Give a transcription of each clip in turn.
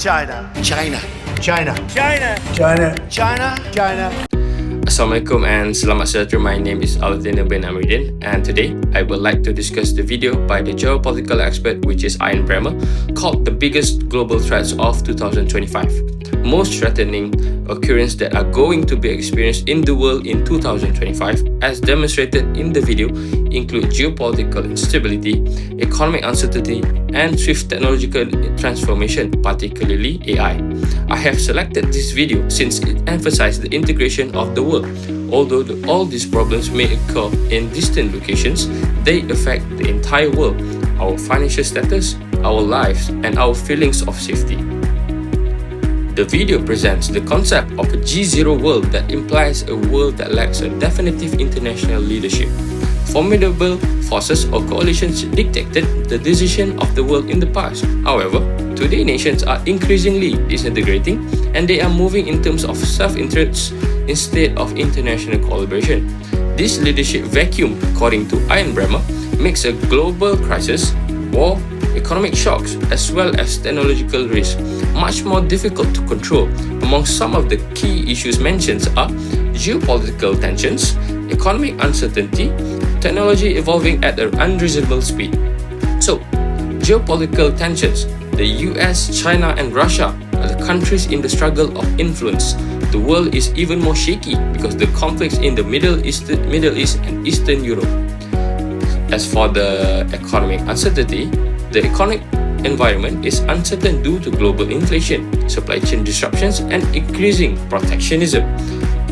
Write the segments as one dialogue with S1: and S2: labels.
S1: China.
S2: China.
S1: China.
S3: China.
S1: China. China. China.
S4: Assalamualaikum and selamat sejahtera. My name is Alif Danial bin Amirudin, and today I would like to discuss the video by the geopolitical expert, which is Ian Bremmer, called The Biggest Global Threats of 2025. Most threatening occurrences that are going to be experienced in the world in 2025, as demonstrated in the video, include geopolitical instability, economic uncertainty, and swift technological transformation, particularly AI. I have selected this video since it emphasizes the integration of the world. Although all these problems may occur in distant locations, they affect the entire world, our financial status, our lives, and our feelings of safety. The video presents the concept of a G0 world that implies a world that lacks a definitive international leadership. Formidable forces or coalitions dictated the decision of the world in the past. However, today nations are increasingly disintegrating, and they are moving in terms of self-interest instead of international collaboration. This leadership vacuum, according to Ian Bremmer, makes a global crisis, war, economic shocks, as well as technological risks much more difficult to control. Among some of the key issues mentioned are geopolitical tensions, economic uncertainty, technology evolving at an unreasonable speed. So, geopolitical tensions. The US, China, and Russia are the countries in the struggle of influence. The world is even more shaky because the conflicts in the Middle East and Eastern Europe. As for the economic uncertainty, the economic environment is uncertain due to global inflation, supply chain disruptions, and increasing protectionism.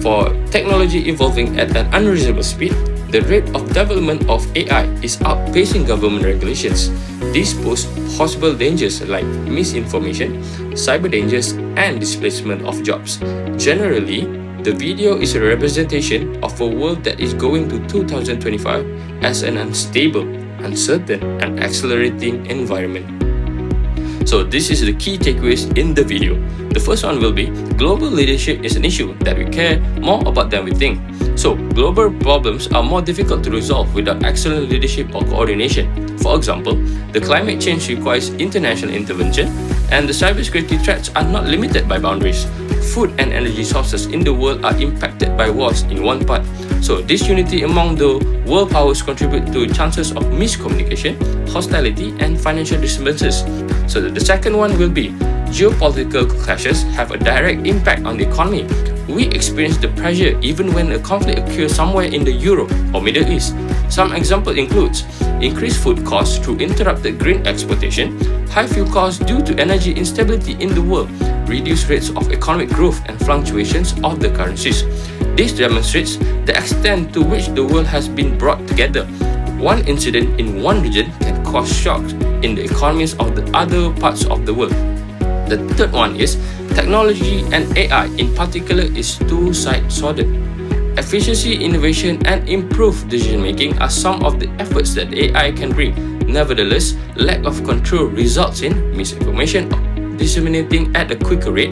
S4: For technology evolving at an unreasonable speed, the rate of development of AI is outpacing government regulations. These pose possible dangers like misinformation, cyber dangers, and displacement of jobs. Generally, the video is a representation of a world that is going to 2025 as an unstable, uncertain, and accelerating environment. So this is the key takeaways in the video. The first one will be, global leadership is an issue that we care more about than we think. So, global problems are more difficult to resolve without excellent leadership or coordination. For example, the climate change requires international intervention, and the cybersecurity threats are not limited by boundaries. Food and energy sources in the world are impacted by wars in one part. So, this unity among the world powers contribute to chances of miscommunication, hostility, and financial disturbances. So, the second one will be, geopolitical clashes have a direct impact on the economy. We experience the pressure even when a conflict occurs somewhere in the Europe or Middle East. Some example includes increased food costs through interrupted grain exportation, high fuel costs due to energy instability in the world, reduced rates of economic growth, and fluctuations of the currencies. This demonstrates the extent to which the world has been brought together. One incident in one region can cause shocks in the economies of the other parts of the world. The third one is, technology and AI in particular is two-sided. Efficiency, innovation, and improved decision-making are some of the efforts that AI can bring. Nevertheless, lack of control results in misinformation disseminating at a quicker rate,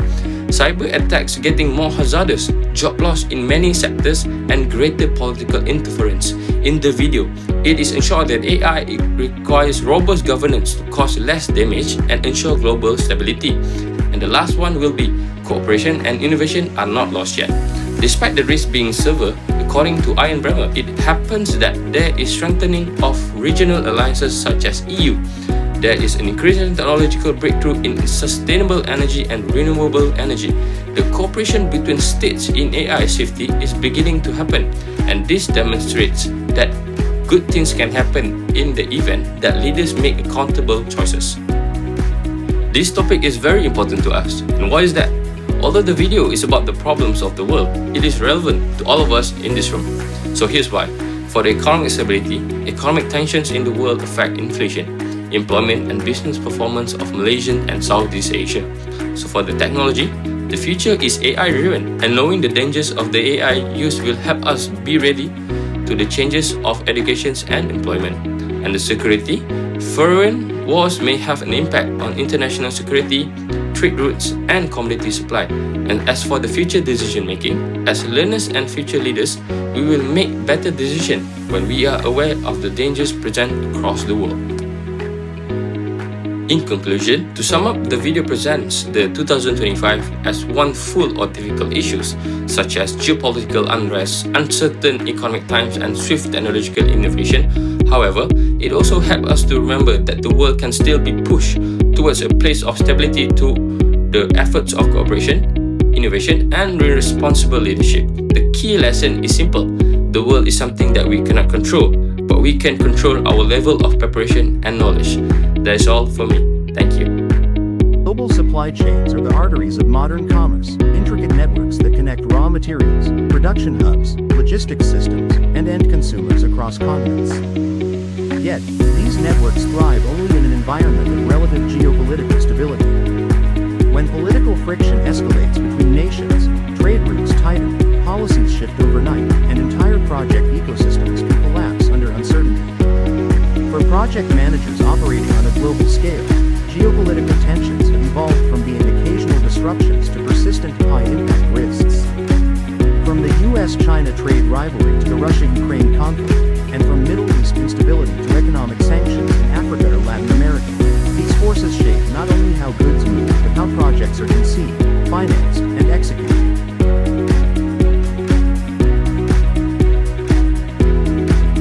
S4: cyber attacks getting more hazardous, job loss in many sectors, and greater political interference. In the video, it is ensured that AI requires robust governance to cause less damage and ensure global stability. And the last one will be, cooperation and innovation are not lost yet. Despite the risk being severe, according to Ian Bremmer, it happens that there is strengthening of regional alliances such as EU. There is an increasing technological breakthrough in sustainable energy and renewable energy. The cooperation between states in AI safety is beginning to happen, and this demonstrates that good things can happen in the event that leaders make accountable choices. This topic is very important to us, and why is that? Although the video is about the problems of the world, it is relevant to all of us in this room. So here's why. For the economic stability, economic tensions in the world affect inflation, employment, and business performance of Malaysian and Southeast Asia. So for the technology, the future is AI-driven, and knowing the dangers of the AI use will help us be ready to the changes of education and employment. And the security, foreign wars may have an impact on international security, trade routes, and commodity supply. And as for the future decision-making, as learners and future leaders, we will make better decisions when we are aware of the dangers present across the world. In conclusion, to sum up, the video presents the 2025 as one full of difficult issues such as geopolitical unrest, uncertain economic times, and swift technological innovation. However, it also helps us to remember that the world can still be pushed towards a place of stability through the efforts of cooperation, innovation, and responsible leadership. The key lesson is simple. The world is something that we cannot control, but we can control our level of preparation and knowledge. That is all for me. Thank you.
S2: Global supply chains are the arteries of modern commerce, intricate networks that connect raw materials, production hubs, logistics systems, and end consumers across continents. Yet, these networks thrive only in an environment of relative geopolitical stability. When political friction escalates between nations, trade routes tighten, policies shift overnight, and entire project ecosystems can collapse under uncertainty. For project managers operating on a global scale, geopolitical tensions have evolved from being occasional disruptions to persistent high-impact risks. From the US-China trade rivalry to the Russia-Ukraine conflict, and from Middle East instability to economic sanctions,